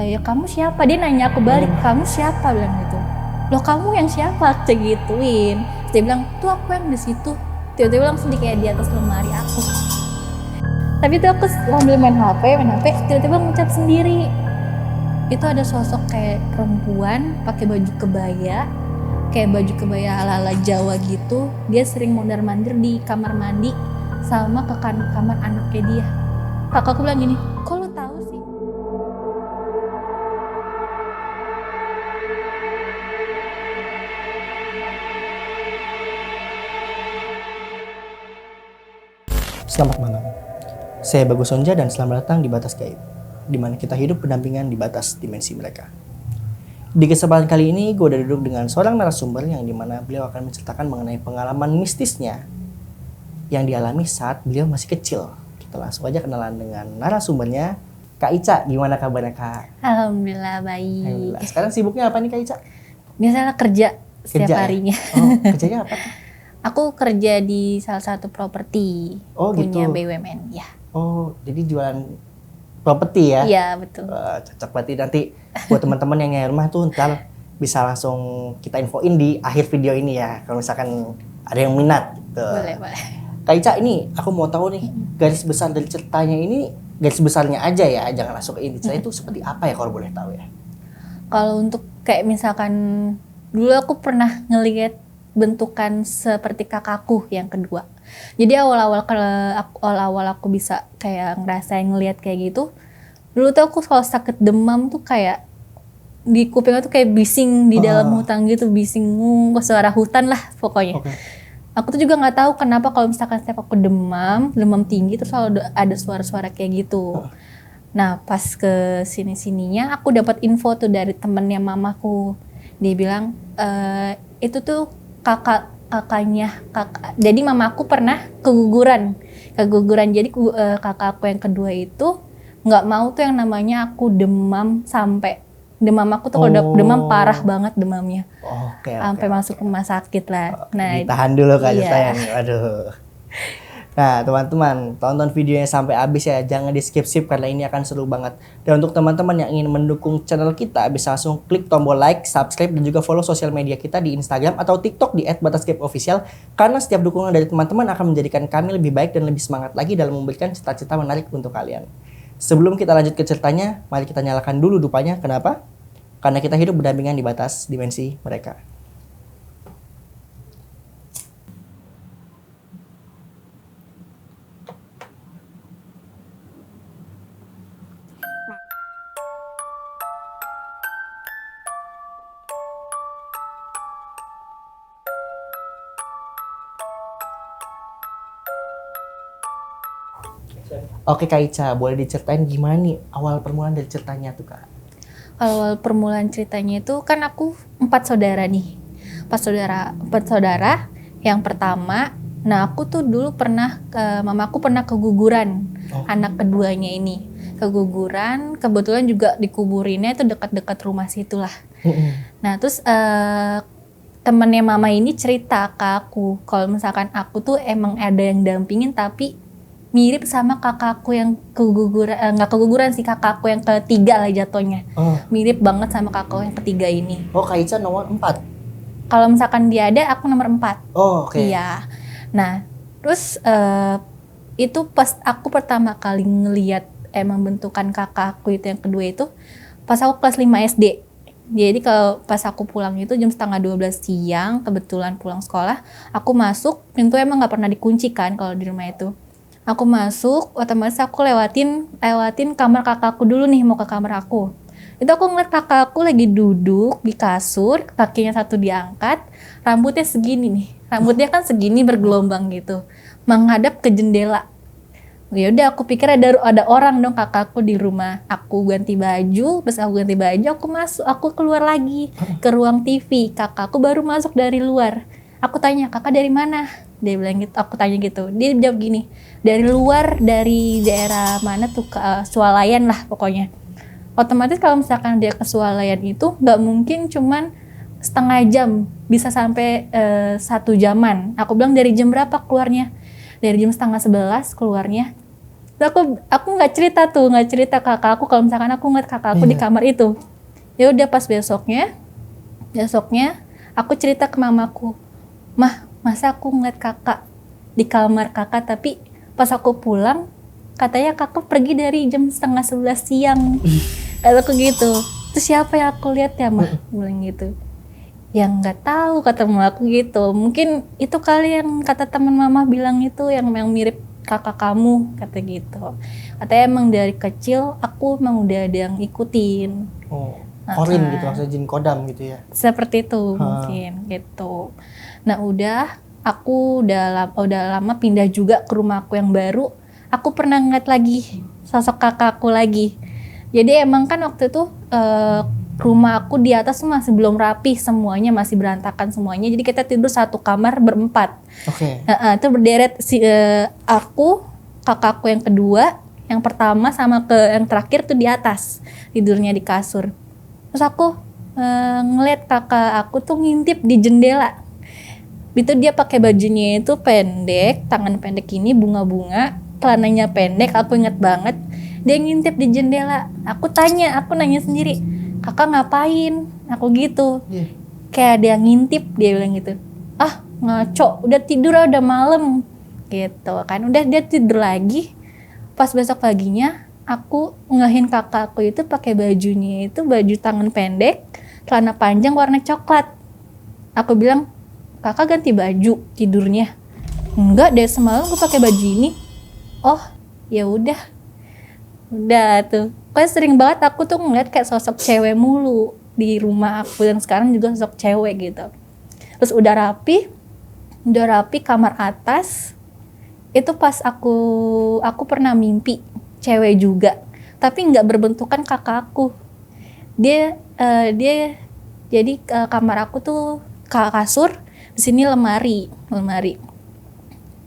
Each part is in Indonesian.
Ya kamu siapa? Dia nanya aku balik, kamu siapa? Bilang gitu. Loh kamu yang siapa? Cek gituin. Terus dia bilang, tuh aku yang di situ. Tiba-tiba langsung kayak di atas lemari aku. Tapi itu aku sambil main HP, tiba-tiba ngucap sendiri. Itu ada sosok kayak perempuan pakai baju kebaya, kayak baju kebaya ala-ala Jawa gitu. Dia sering mondar-mandir di kamar mandi sama ke kamar anaknya dia. Kakakku bilang gini, kok lu tahu sih? Selamat malam. Saya Bagus Sonja dan selamat datang di Batas Gaib, di mana kita hidup berdampingan di batas dimensi mereka. Di kesempatan kali ini, gue udah duduk dengan seorang narasumber yang dimana beliau akan menceritakan mengenai pengalaman mistisnya yang dialami saat beliau masih kecil. Kita langsung aja kenalan dengan narasumbernya, Kak Ica. Gimana kabarnya, Kak? Alhamdulillah baik. Alhamdulillah. Sekarang sibuknya apa nih, Kak Ica? Biasalah kerja setiap harinya. Oh, kerjanya apa tuh? Aku kerja di salah satu properti punya gitu. BUMN, ya. Oh, jadi jualan properti ya? Iya, betul. Cocok berarti nanti buat teman-teman yang nyari rumah tuh ntar bisa langsung kita infoin di akhir video ini ya. Kalau misalkan ada yang minat. Tuh. Boleh. Kak Ica, ini aku mau tahu nih, garis besar dari ceritanya ini, garis besarnya aja ya, jangan langsung ke inti cerita itu seperti apa ya kalau boleh tahu ya? Kalau untuk kayak misalkan dulu aku pernah ngelihat bentukan seperti kakakku yang kedua. Jadi awal-awal aku bisa kayak ngerasain ngelihat kayak gitu. Dulu tuh aku kalau sakit demam tuh kayak di kuping tuh kayak bising di dalam hutan gitu, bising suara hutan lah pokoknya. Okay. Aku tuh juga nggak tahu kenapa kalau misalkan setiap aku demam tinggi terus selalu ada suara-suara kayak gitu. Nah pas ke sininya aku dapat info tuh dari temennya mamaku. Dia bilang itu tuh kakaknya. Jadi mamaku pernah keguguran. Jadi kakakku yang kedua itu nggak mau tuh yang namanya aku demam sampai demam aku tuh kalau demam parah banget demamnya. Sampai masuk rumah sakit lah. Nah, ditahan dulu Kak iya. sayang. Aduh. Nah, teman-teman, tonton videonya sampai habis ya. Jangan di-skip karena ini akan seru banget. Dan untuk teman-teman yang ingin mendukung channel kita, bisa langsung klik tombol like, subscribe, dan juga follow sosial media kita di Instagram atau TikTok di @batasgaibofficial. Karena setiap dukungan dari teman-teman akan menjadikan kami lebih baik dan lebih semangat lagi dalam memberikan cita-cita menarik untuk kalian. Sebelum kita lanjut ke ceritanya, mari kita nyalakan dulu dupanya. Kenapa? Karena kita hidup berdampingan di batas dimensi mereka. Oke Kak Ica, boleh diceritain gimana nih awal permulaan dari ceritanya tuh Kak? Awal permulaan ceritanya itu kan aku 4 saudara nih. 4 saudara. Yang pertama, nah aku tuh dulu mamaku pernah keguguran. Anak keduanya ini keguguran, kebetulan juga dikuburinnya itu dekat-dekat rumah situlah. Nah terus temennya mama ini cerita ke aku kalau misalkan aku tuh emang ada yang dampingin tapi mirip sama kakakku yang keguguran, nggak keguguran sih, kakakku yang ketiga lah jatuhnya. Mirip banget sama kakakku yang ketiga ini. Kak Ica nomor 4? Kalau misalkan dia ada, aku nomor 4. Oke. Iya. Nah, terus itu pas aku pertama kali ngelihat emang bentukan kakakku itu yang kedua itu, pas aku kelas 5 SD. Jadi kalau pas aku pulang itu jam 11:30 siang, kebetulan pulang sekolah, aku masuk, pintu emang nggak pernah dikunci kan kalau di rumah itu. Aku masuk, otomatis aku lewatin kamar kakakku dulu nih, mau ke kamar aku. Itu aku ngeliat kakakku lagi duduk di kasur, kakinya satu diangkat, rambutnya segini nih. Rambutnya kan segini bergelombang gitu, menghadap ke jendela. Ya udah aku pikir ada orang dong kakakku di rumah. Aku ganti baju, aku keluar lagi ke ruang TV. Kakakku baru masuk dari luar. Aku tanya, "Kakak dari mana?" Dia bilang gitu, aku tanya gitu. Dia jawab gini, "Dari luar, dari daerah mana tuh, Swalayan lah pokoknya." Otomatis kalau misalkan dia ke Swalayan itu nggak mungkin cuman setengah jam, bisa sampai 1 jaman. Aku bilang, "Dari jam berapa keluarnya?" Dari jam 10:30 keluarnya. Aku nggak cerita kakak aku kalau misalkan aku ngeliat kakak aku di kamar itu. Ya udah pas besoknya aku cerita ke mamaku, mah masa aku ngeliat kakak di kamar kakak, tapi pas aku pulang katanya kakak pergi dari jam 10:30 siang. Kataku gitu. Terus siapa yang aku lihat ya mah? Bilang gitu. Yang nggak tahu kata mama aku gitu. Mungkin itu kali yang kata teman mama bilang itu yang mirip kakak kamu, kata gitu. Katanya emang dari kecil aku emang udah ada yang ikutin. Oh, korin gitu, maksudnya jin kodam gitu ya. Seperti itu mungkin gitu. Nah aku udah lama pindah juga ke rumah aku yang baru. Aku pernah ngeliat lagi sosok kakakku lagi. Jadi emang kan waktu itu rumah aku di atas masih belum rapi semuanya, masih berantakan semuanya. Jadi kita tidur satu kamar berempat. Oke. Itu berderet aku, kakakku yang kedua, yang pertama sama yang terakhir tuh di atas tidurnya di kasur. Terus aku ngeliat kakak aku tuh ngintip di jendela. Itu dia pakai bajunya itu pendek, tangan pendek ini bunga-bunga, celananya pendek. Aku inget banget. Dia ngintip di jendela. Aku nanya sendiri, kakak ngapain? Aku gitu. Kayak ada yang ngintip, dia bilang gitu. Ah ngaco, udah tidur udah malam. Gitu kan, udah dia tidur lagi. Pas besok paginya, aku ngehin kakakku itu pakai bajunya itu baju tangan pendek, celana panjang warna coklat. Aku bilang, kakak ganti baju tidurnya? Enggak deh, semalam aku pakai baju ini. Oh ya udah tuh. Kayak sering banget aku tuh ngeliat kayak sosok cewek mulu di rumah aku, dan sekarang juga sosok cewek gitu. Terus udah rapi kamar atas. Itu pas aku pernah mimpi cewek juga, tapi nggak berbentukan kakak aku. Dia jadi kamar aku tuh kasur, di sini lemari.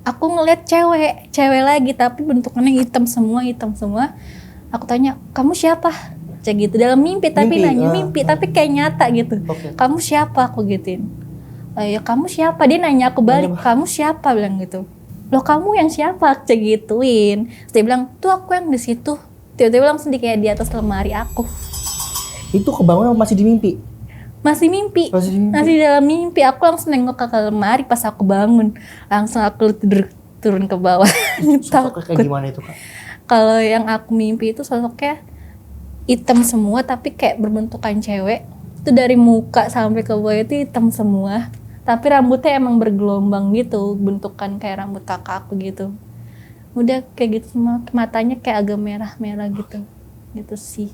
Aku ngeliat cewek lagi, tapi bentukannya hitam semua. Aku tanya, kamu siapa? Kayak gitu dalam mimpi, tapi tapi kayak nyata gitu. Okay. Kamu siapa? Aku gituin. Ya kamu siapa? Dia nanya aku balik, kamu siapa? Bilang gitu. Loh kamu yang siapa? Kayak gituin. Terus dia bilang, tuh aku yang di situ. Tiba-tiba langsung kayak di atas lemari aku. Itu kebangun masih di mimpi? Masih dalam mimpi. Aku langsung nengok ke lemari. Pas aku bangun, langsung aku turun ke bawah. Sosoknya kayak gimana itu Kak? Kalau yang aku mimpi itu sosoknya hitam semua, tapi kayak berbentukan cewek. Itu dari muka sampai ke bawah itu hitam semua, tapi rambutnya emang bergelombang gitu, bentukan kayak rambut kakak aku gitu. Udah kayak gitu semua, matanya kayak agak merah-merah gitu sih.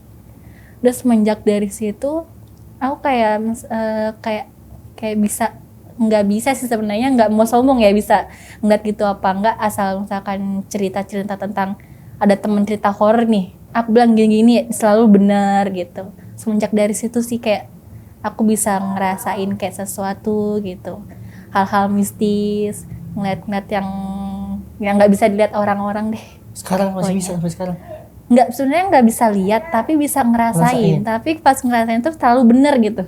Udah semenjak dari situ aku kayak bisa, nggak bisa sih sebenarnya, nggak mau sombong ya, bisa ngeliat gitu apa enggak, asal misalkan cerita tentang ada temen cerita horor nih, aku bilang gini selalu benar gitu. Semenjak dari situ sih kayak aku bisa ngerasain kayak sesuatu gitu, hal-hal mistis, ngeliat yang nggak bisa dilihat orang-orang deh. Sekarang masih bisa sampai sekarang? Sebenarnya nggak bisa lihat, tapi bisa ngerasain. Tapi pas ngerasain tuh selalu bener gitu,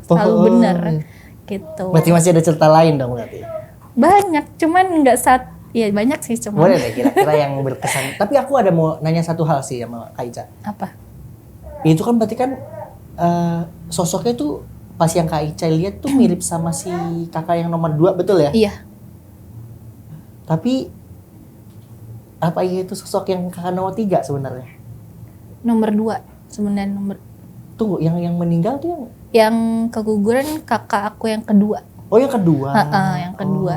gitu. Berarti masih ada cerita lain dong berarti? Banyak, cuman nggak ya banyak sih cuman. Boleh deh kira-kira yang berkesan. Tapi aku ada mau nanya satu hal sih sama Kak Ica. Apa? Itu kan berarti kan sosoknya tuh pas yang Kak Ica lihat tuh mirip sama si kakak yang nomor 2, betul ya? Iya. Tapi apa itu sosok yang kakak nomor 3 sebenarnya? Nomor 2 sebenarnya. Tunggu, yang meninggal tuh yang keguguran kakak aku yang kedua. Oh yang kedua? Yang kedua.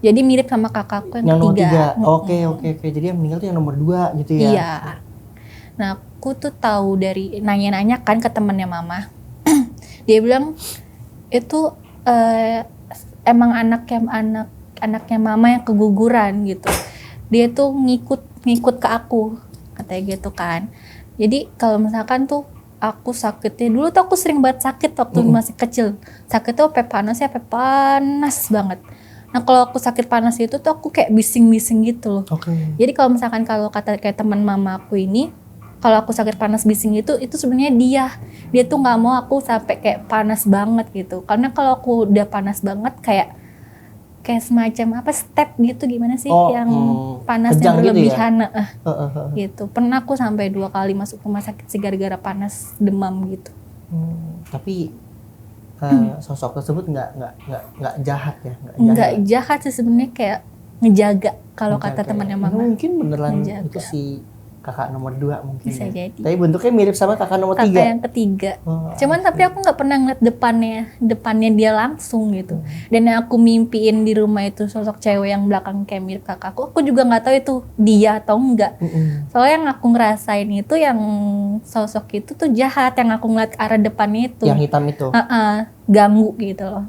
Jadi mirip sama kakakku yang ketiga. Oke. Jadi yang meninggal tuh yang nomor 2 gitu ya? Iya. Nah aku tuh tahu dari nanya-nanya kan ke temannya mama. Dia bilang itu emang anaknya mama yang keguguran gitu. Dia tuh ngikut ke aku, katanya gitu kan. Jadi kalau misalkan tuh aku sakitnya, dulu tuh aku sering banget sakit waktu masih kecil. Sakit tuh sampai panas banget. Nah kalau aku sakit panas itu tuh aku kayak bising-bising gitu loh. Okay. Jadi kalau misalkan kalau kata kayak teman mama aku ini, kalau aku sakit panas bising itu sebenarnya dia tuh nggak mau aku sampai kayak panas banget gitu. Karena kalau aku udah panas banget kayak kayak semacam apa step gitu, gimana sih Oh, yang panasnya kejang gitu ya? berlebihan, Heeh. gitu. Pernah aku sampai 2 kali masuk rumah sakit sih gara-gara panas demam gitu. Tapi sosok tersebut nggak jahat ya, Nggak jahat sih sebenarnya, kayak ngejaga kalau kata Menjaga temannya ya. mama. Mungkin beneran Menjaga. itu si kakak nomor 2 mungkin Bisa ya. jadi. Tapi bentuknya mirip sama kakak nomor 3. Kakak yang ketiga. Oh, Cuman tapi aku nggak pernah ngeliat depannya dia langsung gitu. Dan yang aku mimpiin di rumah itu sosok cewek yang belakang kayak mirip kakakku. Aku juga nggak tahu itu dia atau enggak. Soalnya yang aku ngerasain itu yang sosok itu tuh jahat, yang aku ngeliat ke arah depannya itu. Yang hitam itu. Ganggu gitu loh.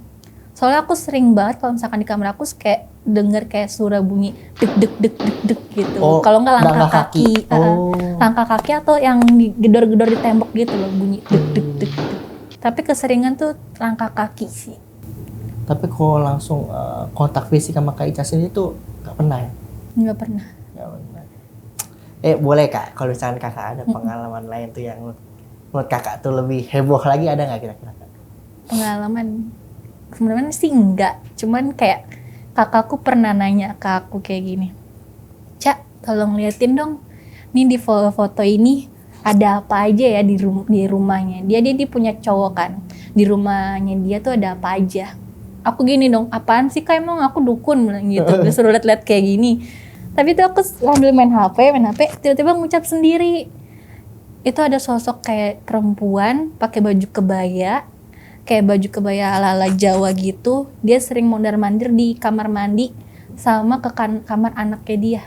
Soalnya aku sering banget kalau misalkan di kamar aku kayak denger kayak suara bunyi deg deg deg deg deg gitu. Kalau nggak langkah kaki, langkah kaki atau yang gedor-gedor di tembok gitu loh, bunyi deg deg deg deg. Tapi keseringan tuh langkah kaki sih. Tapi kalau langsung kontak fisik sama Kak Ica sendiri tuh nggak pernah ya? Nggak pernah. Nggak pernah. Boleh Kak, kalau misalkan Kakak ada pengalaman lain tuh yang menurut Kakak tuh lebih heboh lagi, ada nggak kira-kira? Pengalaman sebenarnya sih enggak, cuman kayak kakakku pernah nanya ke aku kayak gini, Cak, tolong liatin dong, nih di foto ini ada apa aja ya di rumahnya. Dia punya cowok kan, di rumahnya dia tuh ada apa aja. Aku gini dong, apaan sih Kak, emang aku dukun bilang gitu, disuruh liat-liat kayak gini. Tapi tuh aku sambil main HP, tiba-tiba ngucap sendiri. Itu ada sosok kayak perempuan pakai baju kebaya, kayak baju kebaya ala-ala Jawa gitu. Dia sering mondar-mandir di kamar mandi sama ke kamar anaknya dia.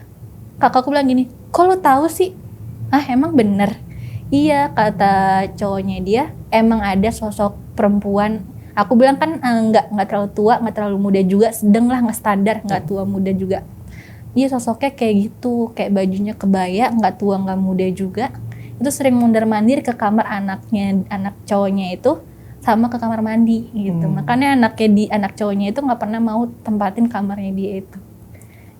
Kakakku bilang gini, kok lo tahu sih? Emang bener? Iya, kata cowoknya dia, emang ada sosok perempuan. Aku bilang kan nggak terlalu tua, nggak terlalu muda juga, sedang lah, nggak standar, nggak tua muda juga. Iya, sosoknya kayak gitu, kayak bajunya kebaya, nggak tua nggak muda juga. Itu sering mondar-mandir ke kamar anak cowoknya itu, sama ke kamar mandi gitu. Makanya anak cowoknya itu nggak pernah mau tempatin kamarnya dia itu.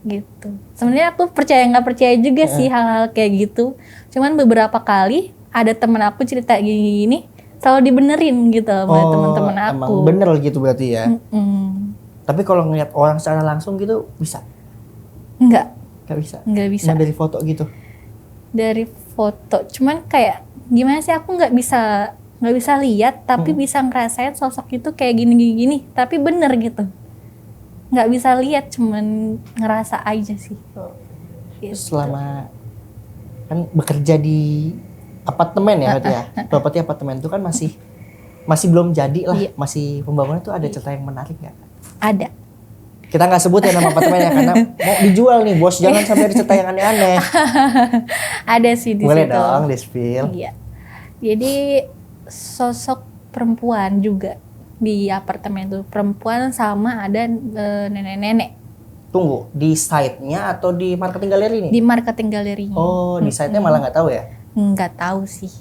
Gitu. Sebenarnya aku percaya nggak percaya juga sih hal-hal kayak gitu. Cuman beberapa kali ada temen aku cerita gini, selalu dibenerin gitu sama teman-teman aku. Emang bener gitu berarti ya. Tapi kalau ngeliat orang secara langsung gitu bisa? Nggak bisa. Nggak bisa. Nah, dari foto gitu? Dari foto. Cuman kayak gimana sih, aku nggak bisa lihat, tapi bisa ngerasain sosok itu kayak gini-gini, tapi bener gitu. Nggak bisa lihat, cuman ngerasa aja sih. Gitu. Selama kan bekerja di apartemen ya berarti ya. Properti apartemen itu kan masih belum jadi lah, masih pembangunan tuh ada cerita yang menarik nggak? Ada. Kita nggak sebut ya nama apartemennya karena mau dijual nih bos, jangan sampai ada cerita yang aneh-aneh. Ada sih di Boleh situ. Boleh dong, di-spill. Iya. Jadi sosok perempuan juga di apartemen itu, perempuan sama ada nenek-nenek. Tunggu, di site-nya atau di marketing galeri nih? Di marketing galerinya. Oh, di site-nya malah nggak tahu ya? Nggak tahu sih.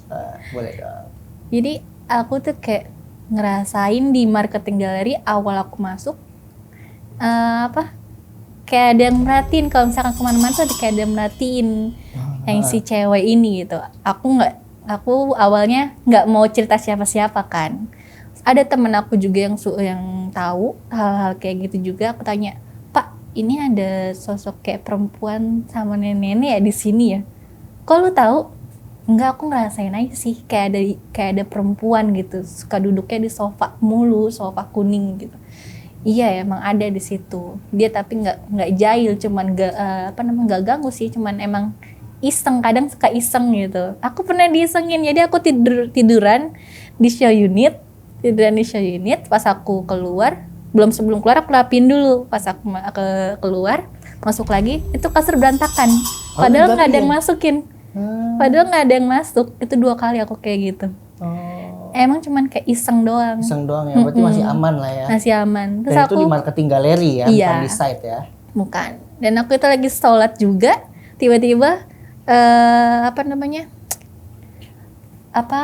Boleh dong. Jadi aku tuh kayak ngerasain di marketing galeri awal aku masuk, kayak ada yang merhatiin kalau misalkan kemana-mana tuh kayak ada yang merhatiin yang si cewek ini gitu. Aku awalnya nggak mau cerita siapa-siapa kan. Ada temen aku juga yang tahu hal-hal kayak gitu juga. Aku tanya, Pak, ini ada sosok kayak perempuan sama nenek-nenek ya di sini ya? Kok lu tahu? Enggak, aku ngerasain aja sih kayak ada perempuan gitu, suka duduknya di sofa mulu, sofa kuning gitu. Iya, emang ada di situ. Dia tapi nggak jahil, cuman nggak ganggu sih, cuman emang iseng, kadang suka iseng gitu. Aku pernah diisengin, jadi aku tiduran di show unit, pas aku keluar, sebelum keluar aku lapin dulu, pas aku keluar, masuk lagi, itu kasur berantakan. Padahal nggak ada yang masukin. Padahal nggak ada yang masuk, itu 2 kali aku kayak gitu. Emang cuman kayak iseng doang. Iseng doang ya, berarti masih aman lah ya. Masih aman. Terus dan itu di marketing galeri ya, bukan di site ya. Bukan. Dan aku itu lagi sholat juga, tiba-tiba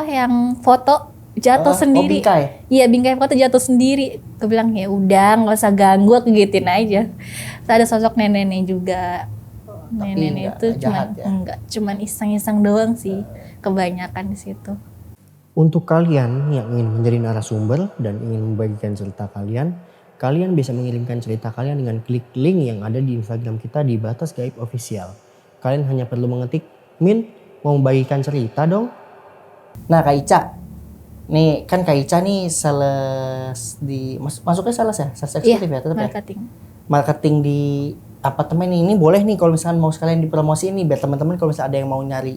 yang foto jatuh sendiri. Bingkai? Iya, bingkai foto jatuh sendiri. Aku bilang ya udah, nggak usah ganggu, aku gituin aja. Terus ada sosok nenek-nenek juga. Nenek itu cuman iseng-iseng doang sih, kebanyakan di situ. Untuk kalian yang ingin menjadi narasumber dan ingin membagikan cerita kalian, Kalian bisa mengirimkan cerita kalian dengan klik link yang ada di Instagram kita di Batas Gaib Official. Kalian hanya perlu mengetik, Min, mau membagikan cerita dong? Nah Kak Ica, nih kan Kak Ica nih sales di, masuknya sales ya? Sales eksekutif ya tetap ya? Marketing di apartemen ini boleh nih kalau misalkan mau sekalian dipromosi nih biar teman-teman kalau misalnya ada yang mau nyari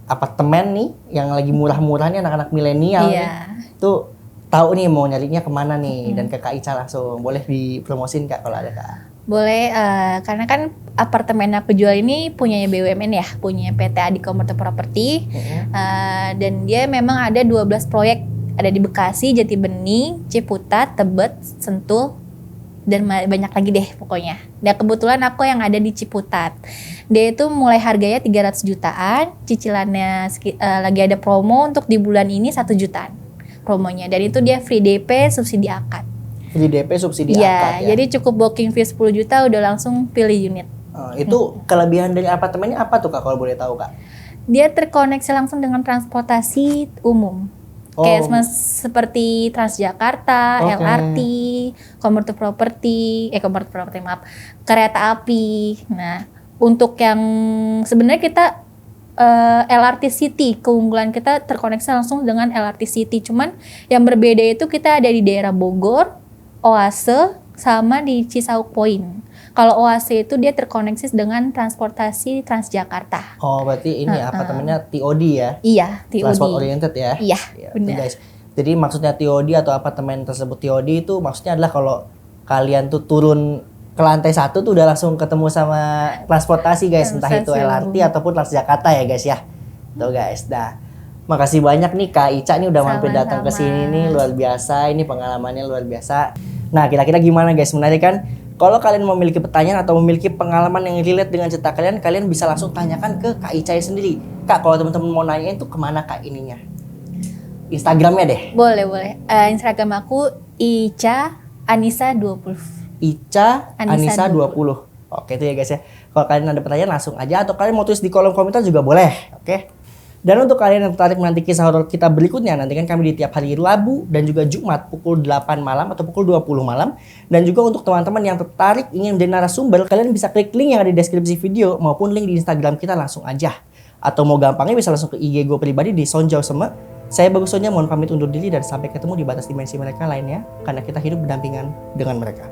apartemen nih yang lagi murah-murah nih anak-anak milenial nih, tuh tahu nih mau nyarinya kemana nih dan ke Kak Ica langsung boleh dipromosin Kak kalau ada Kak. Boleh, karena kan apartemen aku jual ini punyanya BUMN ya, punya PT Adi Commercial Property, dan dia memang ada 12 proyek, ada di Bekasi, Jatibening, Ciputat, Tebet, Sentul, dan banyak lagi deh pokoknya. Dan kebetulan aku yang ada di Ciputat. Dia itu mulai harganya 300 jutaan, cicilannya lagi ada promo untuk di bulan ini 1 jutaan promonya. Dan itu dia free DP subsidi akad. Free DP subsidi akad ya. Jadi cukup booking fee 10 juta udah langsung pilih unit. Itu kelebihan dari apartemennya apa tuh Kak kalau boleh tahu Kak? Dia terkoneksi langsung dengan transportasi umum. Kayak seperti Transjakarta, LRT, Commercial Property, kereta api. Nah, untuk yang sebenarnya kita LRT City, keunggulan kita terkoneksi langsung dengan LRT City. Cuman yang berbeda itu kita ada di daerah Bogor, Oase, sama di Cisauk Point. Kalau Oase itu dia terkoneksi dengan transportasi Transjakarta. Oh, berarti ini apartemennya TOD ya? Iya, TOD. Transport oriented ya? Iya, benar. Guys. Jadi maksudnya TOD atau apartemen tersebut TOD itu maksudnya adalah kalau kalian tuh turun ke lantai 1 tuh udah langsung ketemu sama transportasi guys, entah itu LRT ataupun Transjakarta ya guys ya. Tuh guys, dah. Makasih banyak nih Kak Ica nih udah mampir datang ke sini nih, luar biasa. Ini pengalamannya luar biasa. Nah, kira-kira gimana guys? Menarik kan? Kalau kalian memiliki pertanyaan atau memiliki pengalaman yang relate dengan cerita kalian, kalian bisa langsung tanyakan ke Kak Ica sendiri. Kak, kalau teman-teman mau nanyain tuh kemana Kak ininya? Instagramnya deh. Boleh. Instagram aku Ica Anissa 20. Ica Anissa 20. Oke itu ya guys ya. Kalau kalian ada pertanyaan langsung aja atau kalian mau tulis di kolom komentar juga boleh. Oke. Dan untuk kalian yang tertarik menanti kisah horor kita berikutnya, nantikan kami di tiap hari Rabu dan juga Jumat pukul 8 malam atau pukul 20 malam. Dan juga untuk teman-teman yang tertarik ingin menjadi narasumber, kalian bisa klik link yang ada di deskripsi video maupun link di Instagram kita langsung aja. Atau mau gampangnya bisa langsung ke IG gue pribadi di Sonjau Seme. Saya Bagus Sonja mohon pamit undur diri dan sampai ketemu di batas dimensi mereka lainnya karena kita hidup berdampingan dengan mereka.